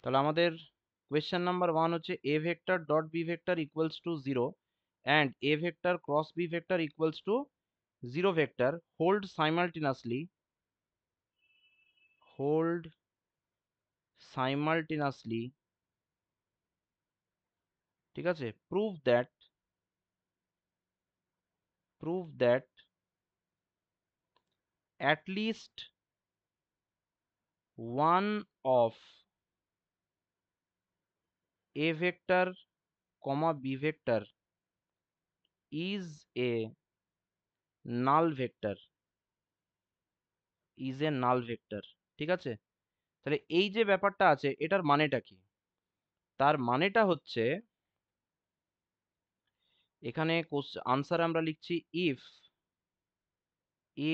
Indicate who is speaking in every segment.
Speaker 1: তাহলে আমাদের question number 1 হচ্ছে a vector dot b vector equals to 0 and a vector cross b vector equals to 0 vector hold simultaneously ঠিক আছে prove that at least one of a vector comma b vector is a null vector ঠিক আছে। তাহলে এই যে ব্যাপারটা আছে এটার মানেটা কি? তার মানেটা হচ্ছে এখানে আনসার আমরা লিখছি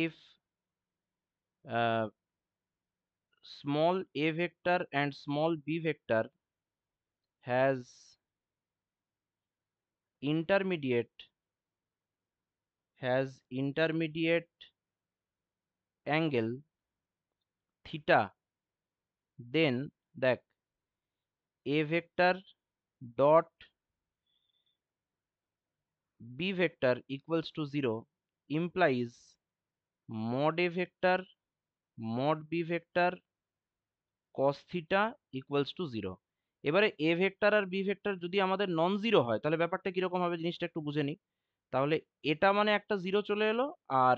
Speaker 1: if small a vector and small b vector has intermediate angle theta, then দেখ a vector dot b vector equals to 0 implies mod a vector mod b vector cos theta equals to 0। এবারে a vector আর b vector যদি আমাদের non zero হয় তাহলে ব্যাপারটা কিরকম হবে জিনিসটা একটু বুঝে নিই। তাহলে এটা মানে একটা জিরো চলে এলো, আর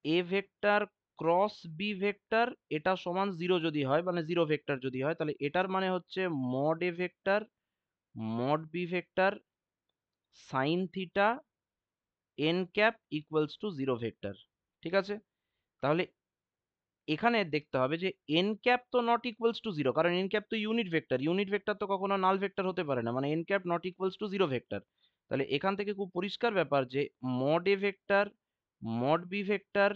Speaker 1: a vector cross b vector এটা সমান জিরো যদি হয় মানে জিরো ভেক্টর যদি হয় তাহলে এটার মানে হচ্ছে mod a vector mod b vector sine theta n cap equals to zero vector. ঠিক আছে, তাহলে এখানে দেখতে হবে যে এন ক্যাপ তো নট ইকুয়ালস টু জিরো, কারণ এন ক্যাপ তো ইউনিট ভেক্টর তো কখনো নাল ভেক্টর হতে পারে না, মানে n cap not equals to zero vector. তাহলে এখান থেকে খুব পরিষ্কার ব্যাপার যে mod a vector mod b vector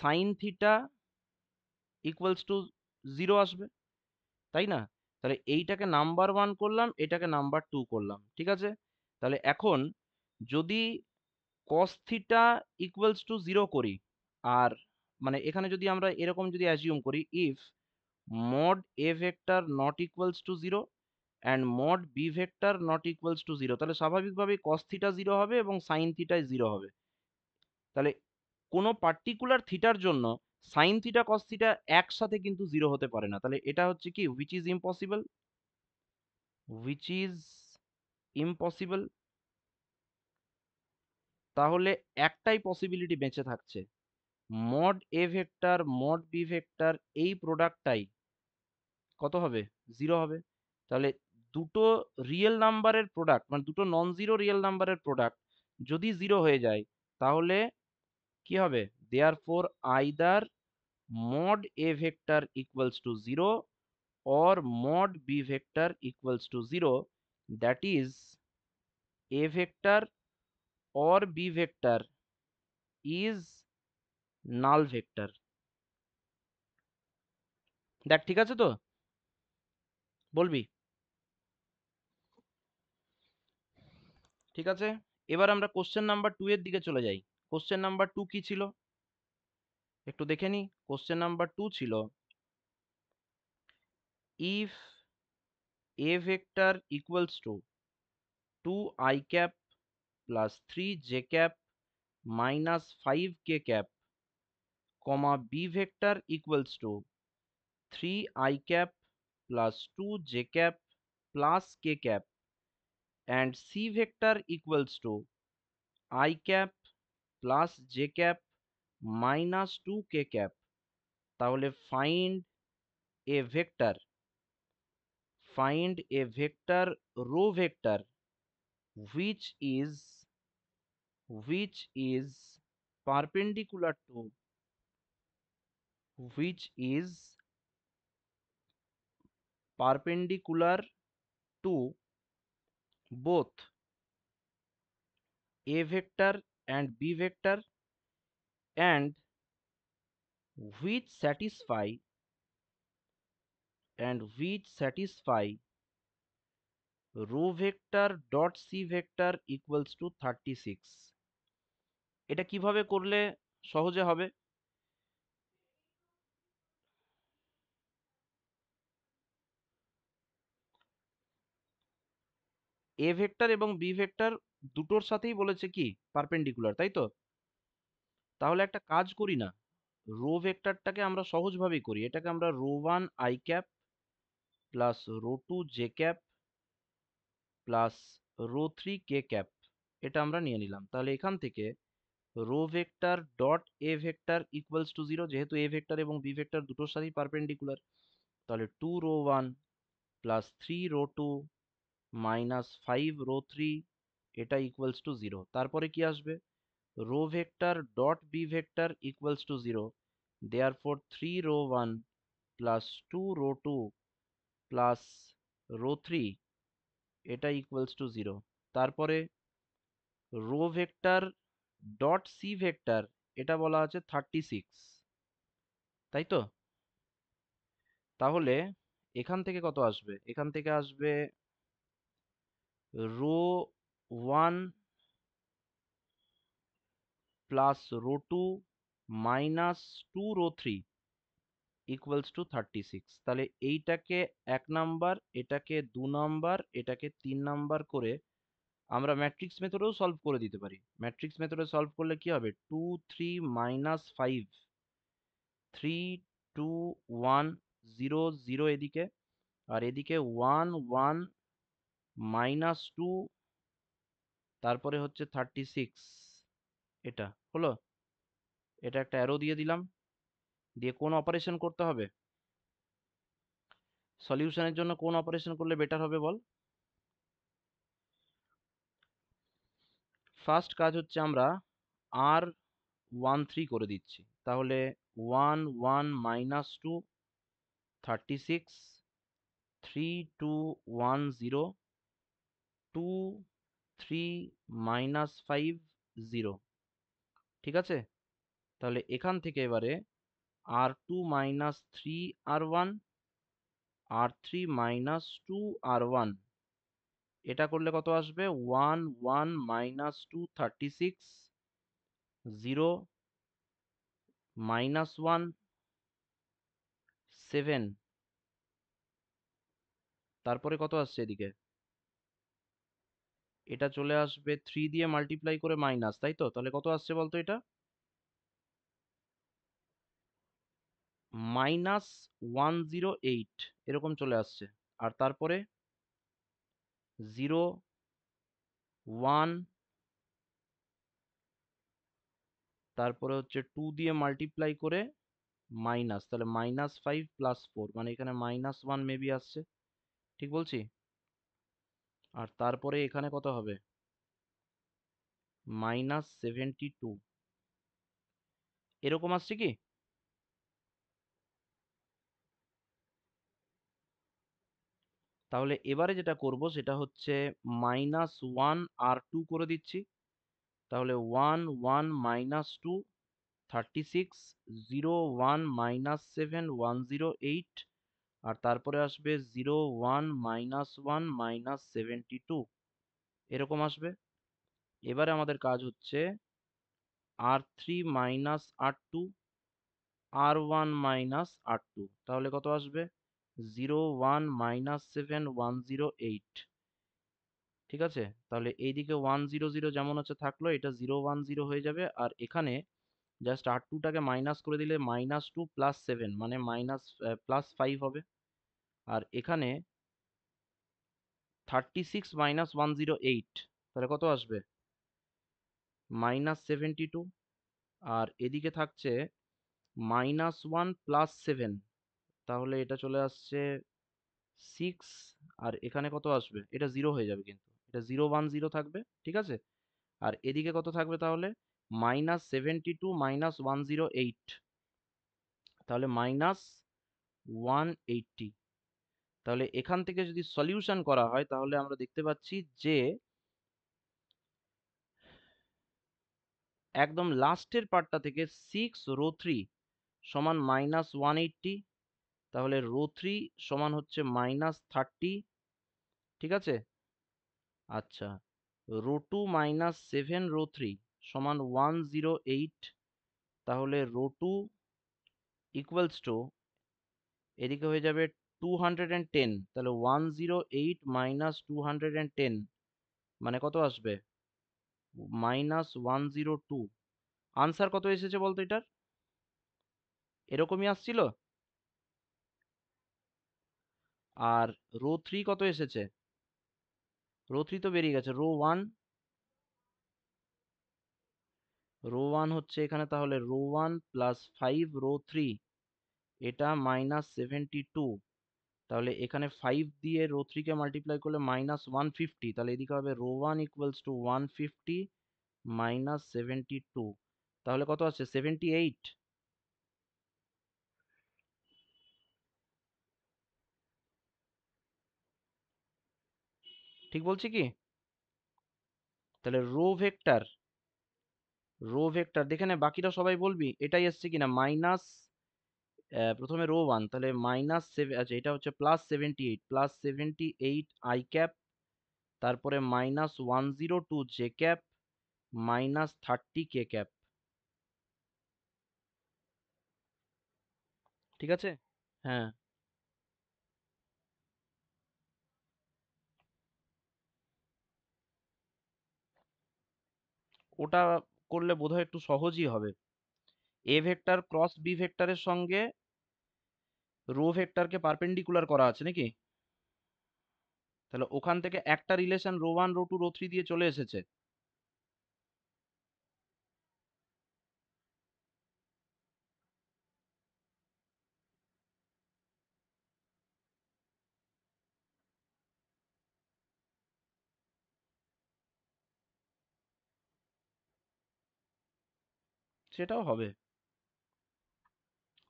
Speaker 1: sine theta equals to zero আসবে, তাই না? তাহলে এইটাকে নাম্বার ওয়ান করলাম, এটাকে নাম্বার টু করলাম, ঠিক আছে। তাহলে এখন যদি cos theta equals to zero করি, আর মানে এখানে যদি আমরা এরকম যদি অ্যাজিউম করি if mod a vector not equals to 0 and mod b vector not equals to 0, তাহলে স্বাভাবিকভাবেই cos থিটা 0 হবে এবং sin থিটা 0 হবে। তাহলে কোনো পার্টিকুলার থিটার জন্য sin থিটা cos থিটা একসাথে কিন্তু 0 হতে পারে না। তাহলে এটা হচ্ছে কি which is impossible। তাহলে একটাই পসিবিলিটি বেঁচে থাকছে, mod a vector mod b vector এই প্রোডাক্টটাই কত হবে, জিরো হবে। তাহলে দুটো রিয়েল নাম্বারের প্রোডাক্ট মানে দুটো নন জিরো রিয়েল নাম্বারের প্রোডাক্ট যদি জিরো হয়ে যায় তাহলে কি হবে, therefore either mod a vector equals to 0 or mod b vector equals to 0, that is a vector or b vector is null vector। দেখ ঠিক আছে তো, বলবি? ঠিক আছে, এবার আমরা কোশ্চেন নাম্বার 2 এর দিকে চলে যাই। কোশ্চেন নাম্বার 2 কি ছিল একটু দেখে নি। কোশ্চেন নাম্বার 2 ছিল if a vector equals to 2 I cap plus 3 j cap minus 5 k cap comma b vector equals to 3 I cap plus 2 j cap plus k cap and c vector equals to I cap plus j cap minus 2 k cap, তাহলে find a vector row vector which is which is perpendicular to which is perpendicular to both a vector and b vector and which satisfy row vector dot c vector equals to 36। এটা কিভাবে করলে সহজে হবে? A vector এবং b vector দুটোর সাথেই বলেছে কি পারপেন্ডিকুলার, তাই তো? তাহলে একটা কাজ করি না, রো ভেক্টরটাকে আমরা সহজভাবেই করি, এটাকে আমরা ρ1 i cap plus ρ2 j cap plus ρ3 k cap, এটা আমরা নিয়ে নিলাম। তাহলে এখান থেকে rho vector dot a vector equals to 0, যেহেতু এ ভেক্টর এবং বি ভেক্টর দুটোর সাথেই পারপেন্ডিকুলার, তাহলে 2 ρ1 প্লাস 3 ρ2 মাইনাস 5 ρ3, এটা ইকুয়ালস টু 0। তারপরে কি আসবে, rho vector dot b vector equals to 0, therefore 3 ρ1 plus 2 ρ2 plus ρ3, এটা ইকুয়ালস টু 0। তারপরে rho vector dot c vector, এটা বলা আছে 36, তাই তো? তাহলে এখান থেকে কত আসবে, এখান থেকে আসবে ρ1 প্লাস ρ2 মাইনাস 2 ρ3 ইকুয়ালস টু 36। তাহলে এইটাকে 1 নাম্বার, এটাকে 2 নাম্বার, এটাকে 3 নাম্বার করে আমরা ম্যাট্রিক্স মেথডেও সলভ করে দিতে পারি। ম্যাট্রিক্স মেথডে সলভ করলে কি হবে, 2 3 মাইনাস 5 3 2 1 0 0 এদিকে, আর এদিকে 1 1 মাইনাস 2, তারপরে হচ্ছে 36, এটা হলো। এটা একটা অ্যারো দিয়ে দিলাম, দিয়ে কোন অপারেশন করতে হবে, সলিউশনের জন্য কোন অপারেশন করলে বেটার হবে বল? ফার্স্ট কাজ হচ্ছে আমরা r13 করে দিচ্ছি, তাহলে 1 1 মাইনাস 2 36, 3 2 1 0, 2 3 মাইনাস 5 0, ঠিক আছে? তাহলে এখান থেকে এবারে r2 minus 3 r1, r3 minus 2 r1, এটা করলে কত আসবে, 1 1 মাইনাস 2 36, 0 মাইনাস 1 7, তারপরে কত আসছে এদিকে, এটা চলে আসবে 3 দিয়ে মাল্টিপ্লাই করে মাইনাস, তাই তো? তাহলে কত আসছে বলতো, এটা -108 এরকম চলে আসছে। আর তারপরে 0 1, তারপরে হচ্ছে 2 দিয়ে মাল্টিপ্লাই করে মাইনাস, তাহলে -5 প্লাস 4, মানে এখানে -1 মেবি আসছে, ঠিক বলছি? আর তারপরে এখানে কত হবে, -72, এরকম আসছে কি? তাহলে এবারে যেটা করব সেটা হচ্ছে -1 r2 করে দিচ্ছি, তাহলে 1 1 মাইনাস 2 36, 0 1 মাইনাস 7 108, আর তারপরে আসবে 0 1 মাইনাস 1 মাইনাস 72, এরকম আসবে। এবারে আমাদের কাজ হচ্ছে r3 minus r2, r1 minus r2, তাহলে কত আসবে, 0 1 মাইনাস 7 108, ঠিক আছে? তাহলে এইদিকে 100 যেমন হচ্ছে থাকলো, এটা 010 হয়ে যাবে, আর এখানে জাস্ট r2টাকে মাইনাস করে দিলে -2 প্লাস 7, মানে মাইনাস +5 হবে। আর এখানে 36 মাইনাস 108, তাহলে কত আসবে, -72। আর এদিকে থাকছে -1 প্লাস 7, তাহলে এটা চলে আসছে 6। আর এখানে কত আসবে, এটা 0 হয়ে যাবে, কিন্তু এটা 010 থাকবে, ঠিক আছে? আর এদিকে কত থাকবে তাহলে, -72 মাইনাস 108, তাহলে -180। তাহলে এখান থেকে যদি সলিউশন করা হয় তাহলে আমরা দেখতে পাচ্ছি যে একদম লাস্টের পার্টটা থেকে 6 ρ3 সমান -180, তাহলে ρ3 সমান হচ্ছে -30, ঠিক আছে? আচ্ছা, ρ2 মাইনাস 7 ρ3 সমান 108, তাহলে ρ2 ইকুয়ালস টু, এদিকে হয়ে যাবে 210, তাহলে 108 মাইনাস 210, মানে কত আসবে? -102। আনসার কত এসেছে বলতো এটার? এরকমই আসছিল। আর রো 3 কত এসেছে? রো 3 তো বেরিয়ে গেছে। রো 1 হচ্ছে এখানে, তাহলে রো 1 +5 রো 3, এটা -72। তাহলে এখানে 5 দিয়ে রো 3 কে মাল্টিপ্লাই করলে -150, তাহলে এদিকে হবে রো 1 = 150 -72, তাহলে কত আছে? 78। ঠিক বলছি কি? তাহলে রো ভেক্টর দেখে নে, বাকিরা সবাই বলবি এটাই এসছে কিনা। প্রথমে রো 1, তাহলে -7, আচ্ছা এটা হচ্ছে +78 আই ক্যাপ, তারপরে -102 জে ক্যাপ, -30 কে ক্যাপ। ঠিক আছে। হ্যাঁ, ওটা করলে বোধহয় একটু সহজই হবে। এ ভেক্টর ক্রস বি ভেক্টরের সঙ্গে রো ভেক্টরকে পারপেন্ডিকুলার করা আছে নাকি? তাহলে ওখান থেকে একটা রিলেশন রো 1 রো 2 রো 3 দিয়ে চলে এসেছে। সেটাও হবে।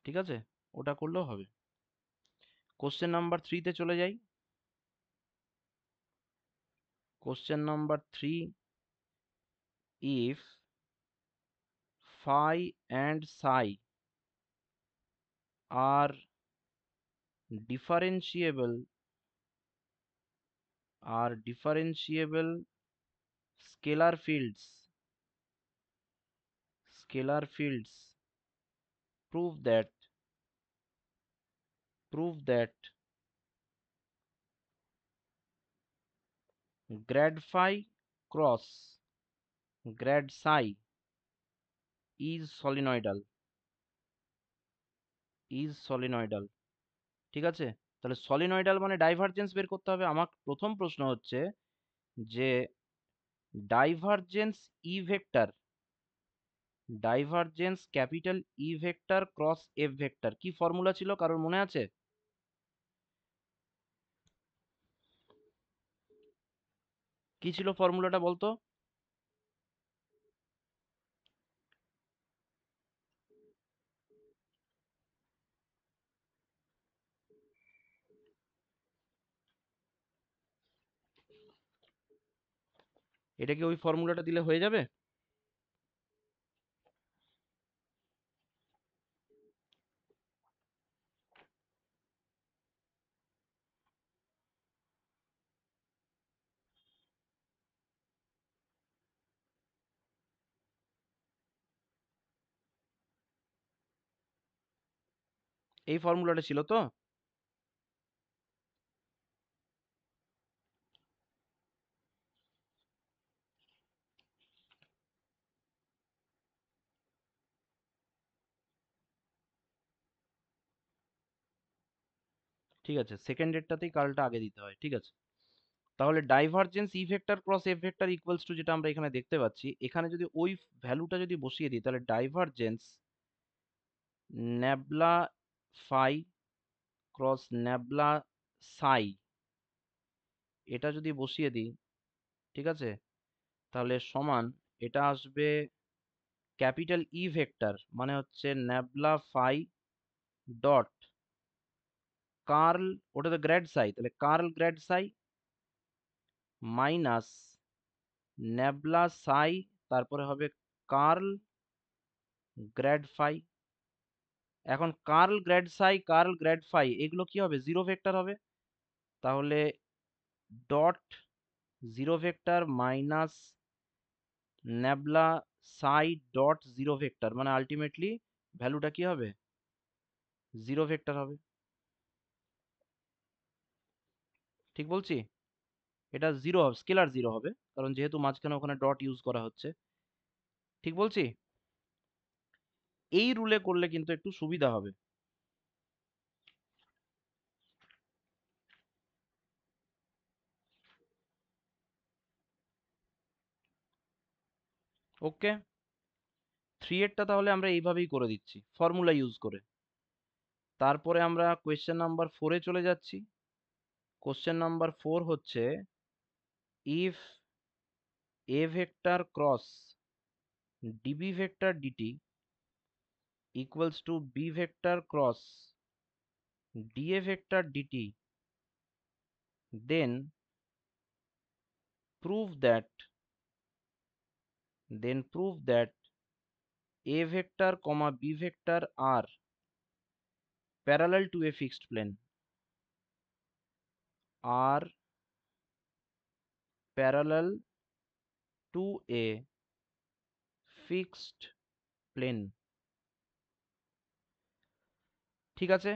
Speaker 1: ঠিক আছে, ওটা করলেও হবে। কোশ্চেন নাম্বার 3 তে চলে যাই। Question number 3, if phi and psi are differentiable scalar fields, prove that grad phi cross grad psi is solenoidal। ঠিক আছে, তাহলে সলিনয়েডাল মানে ডাইভারজেন্স বের করতে হবে। আমার প্রথম প্রশ্ন হচ্ছে যে divergence E vector, divergence capital E vector cross F vector কি ফর্মুলা ছিল, কারোর মনে আছে? কি ছিল ফর্মুলাটা বলতো? এটা কি ওই ফর্মুলাটা দিলে হয়ে যাবে? এই ফর্মুলাটা ছিল তো? ঠিক আছে, সেকেন্ড ডেটটাতেই কার্লটা আগে দিতে হয়। ঠিক আছে, তাহলে divergence E vector cross F vector equals two, যেটা আমরা এখানে দেখতে পাচ্ছি, এখানে যদি ওই ভ্যালুটা যদি বসিয়ে দিই, তাহলে divergence nabla phi cross nabla psi, এটা যদি বসিয়ে দিই, ঠিক আছে, তাহলে সমান এটা আসবে ক্যাপিটাল ই ভেক্টর মানে হচ্ছে ন্যাবলা ফাই ডট কার্ল, ওটা তো গ্র্যাড সাই, তাহলে কার্ল গ্র্যাড সাই মাইনাস ন্যাবলা সাই, তারপরে হবে কার্ল গ্র্যাড ফাই। এখন কার্ল গ্র্যাড ফাই এগুলো কি হবে? জিরো ভেক্টর হবে। তাহলে dot zero vector minus nabla সাই ডট জিরো ভেক্টর, মানে আলটিমেটলি ভ্যালুটা কি হবে? জিরো ভেক্টর হবে। ঠিক বলছি? এটা জিরো হবে, স্কেলার জিরো হবে, কারণ যেহেতু মাঝখানে ওখানে ডট ইউজ করা হচ্ছে। ঠিক বলছি? এই রুলে করলে কিন্তু একটু সুবিধা হবে। ওকে, 3 এরটা তাহলে আমরা এইভাবেই করে দিচ্ছি ফর্মুলা ইউজ করে। তারপরে আমরা কোয়েশ্চেন নাম্বার 4-এ চলে যাচ্ছি। কোশ্চেন নাম্বার 4 হচ্ছে, if a vector cross DB vector DT equals to b vector cross DA vector d t, then prove that a vector comma b vector are parallel to a fixed plane, are parallel to a fixed plane। ঠিক আছে?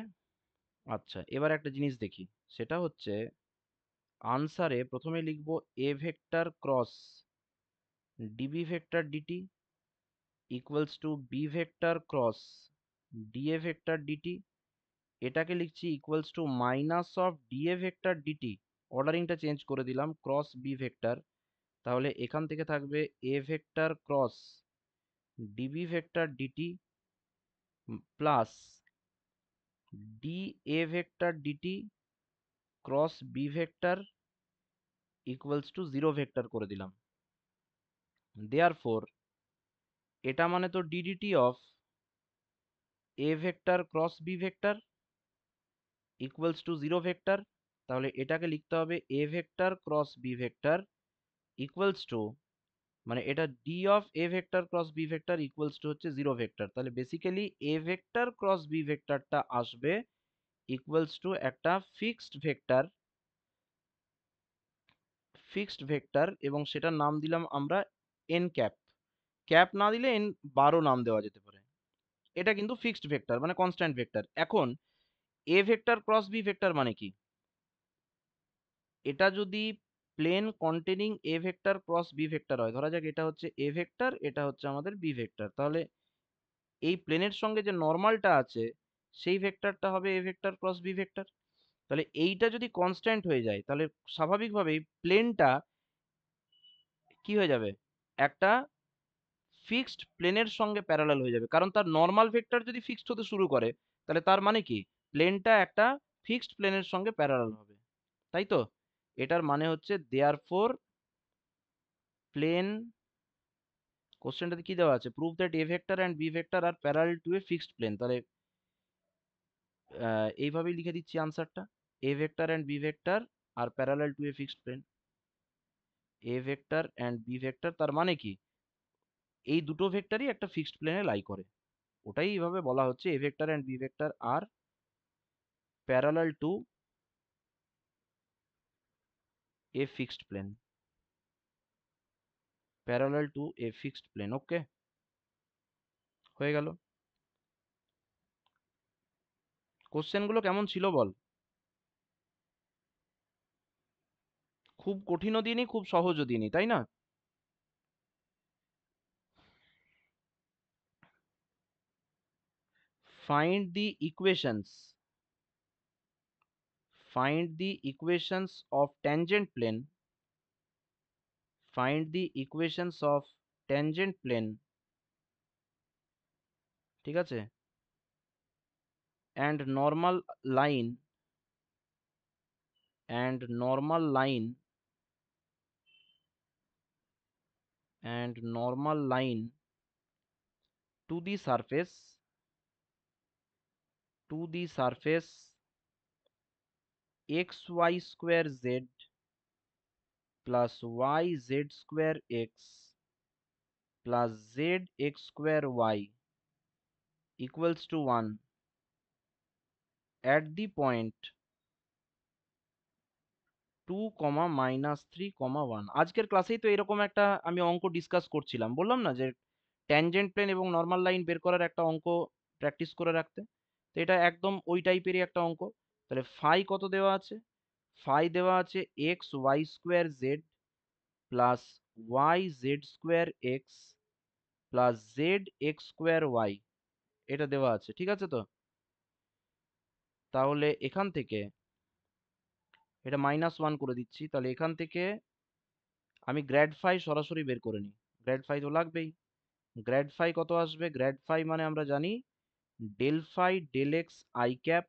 Speaker 1: আচ্ছা, এবার একটা জিনিস দেখি, সেটা হচ্ছে আনসারে প্রথমে লিখব a vector cross DB vector DT equals to b vector cross DA vector dt, এটাকে লিখছি equals to minus of da vector dt, অর্ডারিংটা চেঞ্জ করে দিলাম, ক্রস বি ভেক্টর। তাহলে এখান থেকে থাকবে a vector cross DB vector dt plus d a vector dt cross b vector equals to zero vector করে দিলাম। দেয়ারফোর এটা মানে তো d dt of a vector cross b vector equals to zero vector. তাহলে এটাকে লিখতে হবে a vector cross b vector equals to, মানে এটা d of a vector cross b vector equals to হচ্ছে জিরো ভেক্টর। তাহলে basically a vector cross b ভেক্টরটা আসবে ইকুয়ালস টু একটা ফিক্সড ভেক্টর এবং সেটার নাম দিলাম আমরা এন ক্যাপ। ক্যাপ না দিলে এন 12 নাম দেওয়া যেতে পারে। এটা কিন্তু ফিক্সড ভেক্টর মানে কনস্ট্যান্ট ভেক্টর। এখন a vector cross b vector মানে কি? এটা যদি plane containing a vector cross b vector হয়, ধরা যাক এটা হচ্ছে এ ভেক্টর, এটা হচ্ছে আমাদের বি ভেক্টর, তাহলে এই প্লেনের সঙ্গে যে নর্মালটা আছে সেই ভেক্টরটা হবে a vector cross b vector. তাহলে এইটা যদি কনস্ট্যান্ট হয়ে যায় তাহলে স্বাভাবিকভাবেই প্লেনটা কি হয়ে যাবে, একটা ফিক্সড প্লেনের সঙ্গে প্যারালাল হয়ে যাবে, কারণ তার নর্মাল ভেক্টর যদি ফিক্সড হতে শুরু করে তাহলে তার মানে কি প্লেনটা একটা ফিক্সড প্লেনের সঙ্গে প্যারালাল হবে। তাই তো? এটার মানে হচ্ছে দেয়ার ফোর প্লেন, কোশ্চেনটাতে কি দেওয়া আছে, prove that a vector and b vector R parallel to a fixed plane. তাহলে এইভাবেই লিখে দিচ্ছি আনসারটা, a vector and b vector R parallel to a fixed plane. A vector and b vector তার মানে কি এই দুটো ভেক্টরই একটা ফিক্সড প্লেনে লাই করে, ওটাই এইভাবে বলা হচ্ছে a vector and b vector R parallel to a fixed plane, parallel to a fixed plane. Okay, হয়ে গেল। কোশ্চেনগুলো কেমন ছিল বল? খুব কঠিনও দিইনি, খুব সহজও দিইনি, তাই না? Find the equations, find the equations of tangent plane, find the equations of tangent plane, ঠিক আছে, and normal line, and normal line, and normal line to the surface, to the surface xy square z plus yz square x plus zx square y equals to 1 at the point 2, -3, 1। আজকের ক্লাসেই তো এরকম একটা আমি অঙ্ক discuss করছিলাম, বললাম না যে ট্যানজেন্ট প্লেন এবং নর্মাল লাইন বের করার একটা অঙ্ক প্র্যাকটিস করে রাখতে। তো এটা একদম ওই টাইপেরই একটা অঙ্ক। তাহলে ফাই কত দেওয়া আছে? ফাই দেওয়া আছে x y square z plus y z square x plus z x square y, এটা দেওয়া আছে, ঠিক আছে তো? তাহলে এখান থেকে এটা -1 করে দিচ্ছি, তাহলে এখান থেকে আমি গ্র্যাড ফাই সরাসরি বের করে নিই। গ্র্যাড ফাই তো লাগবেই। গ্র্যাড ফাই কত আসবে? গ্র্যাড ফাই মানে আমরা জানি del phi del x i cap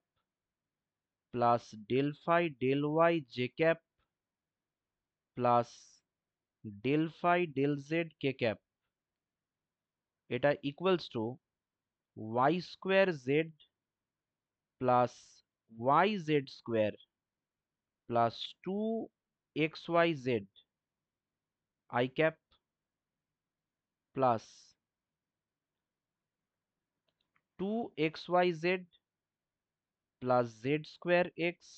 Speaker 1: plus del phi del y j cap plus del phi del z k cap, এটা equals to y square z plus y z square plus 2xyz i cap plus 2xyz plus z square x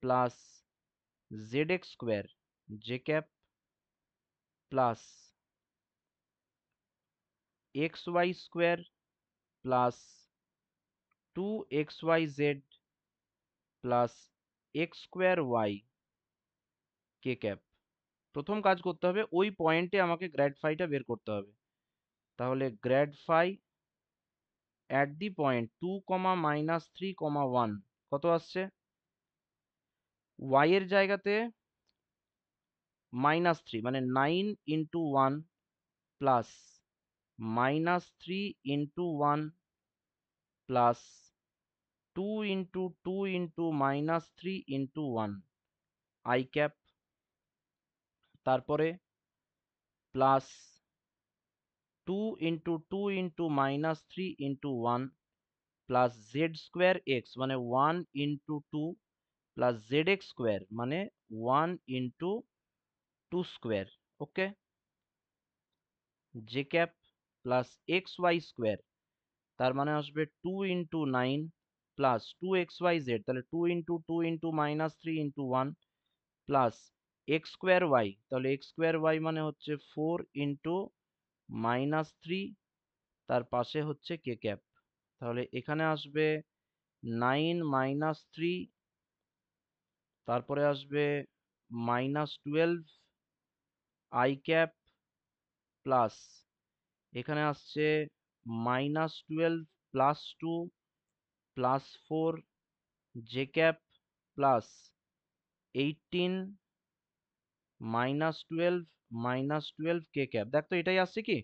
Speaker 1: plus z x square j cap plus x y square plus 2xyz plus x square y k cap. প্রথম কাজ করতে হবে ওই পয়েন্টে আমাকে grad ফাইটা বের করতে হবে। তাহলে grad phi at the point 2, -3, 1 কত আসছে? ওয়াই এর জায়গাতে -3 মানে 9 into 1 plus -3 into 1 plus 2 into 2 into -3 into 1 i cap, তারপরে plus 2 into 2 into -3 into 1 plus z square x মানে 1 into 2 plus z x square মানে 1 into 2 square, okay, j cap plus x y square তার মানে আসবে 2 into 9 plus 2xyz, তাহলে 2 into 2 into -3 into 1 plus x square y, তাহলে x square y মানে হচ্ছে 4 into -3, তার পাশে হচ্ছে কে ক্যাপ, তাহলে এখানে আসবে 9 -3, তারপরে আসবে -12 আই ক্যাপ প্লাস এখানে আসছে -12 plus 2 plus 4 J cap plus 18 -12 কে ক্যাপ। দেখ তো এটাই আসছে কি?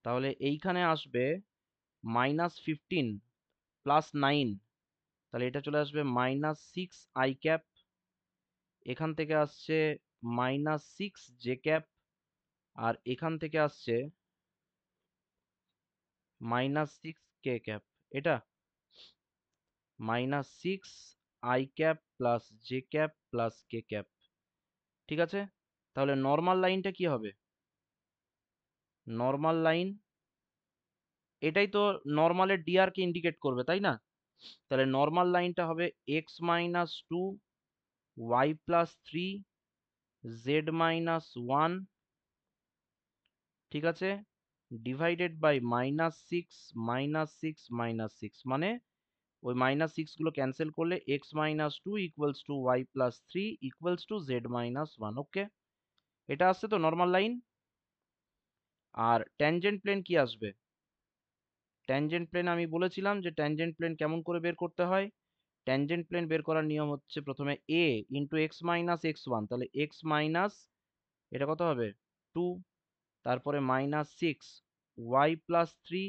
Speaker 1: তাহলে এইখানে আসবে -15 প্লাস 9, তাহলে এটা চলে আসবে -6 আই ক্যাপ, এখান থেকে আসছে -6 জে ক্যাপ, আর এখান থেকে আসছে -6 কে ক্যাপ, এটা -6 I cap plus J cap plus K cap, ঠিক আছে? তাহলে নর্মাল লাইনটা কি হবে? নর্মাল লাইন এটাই তো নর্মালের ডিআর কে ইন্ডিকেট করবে, তাই না? তাহলে নর্মাল লাইনটা হবে x-2 y+3 z-1, ঠিক আছে, ডিভাইডেড বাই -6 -6 -6 মানে ওই -6 গুলো ক্যান্সেল করলে x-2 equals to y+3 equals to z-1, ওকে, এটা আসছে তো নর্মাল লাইন। আর ট্যানজেন্ট প্লেন কি আসবে? ট্যানজেন্ট প্লেন আমি বলেছিলাম যে ট্যানজেন্ট প্লেন কেমন করে বের করতে হয়। ট্যানজেন্ট প্লেন বের করার নিয়ম হচ্ছে প্রথমে a into x minus x one, তাহলে এক্স মাইনাস এটা কত হবে 2, তারপরে -6 y+3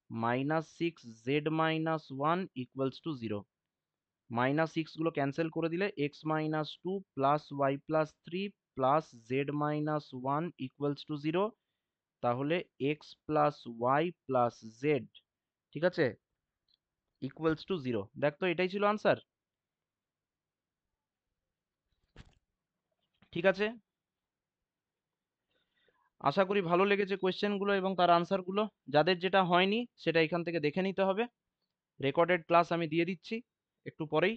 Speaker 1: -6 z-1 ইকুয়ালস টু 0, -6 গুলো ক্যান্সেল করে দিলে x-2 plus y+3 plus z-1 equals to 0, তাহলে x plus y plus z, ঠিক আছে, ইকুয়ালস টু 0। দেখ তো এটাই ছিল আনসার, ঠিক আছে? আশা করি ভালো লেগেছে কোয়েশ্চেনগুলো এবং তার আনসারগুলো। যাদের যেটা হয়নি সেটা এখান থেকে দেখে নিতে হবে। রেকর্ডেড ক্লাস আমি দিয়ে দিচ্ছি একটু পরেই।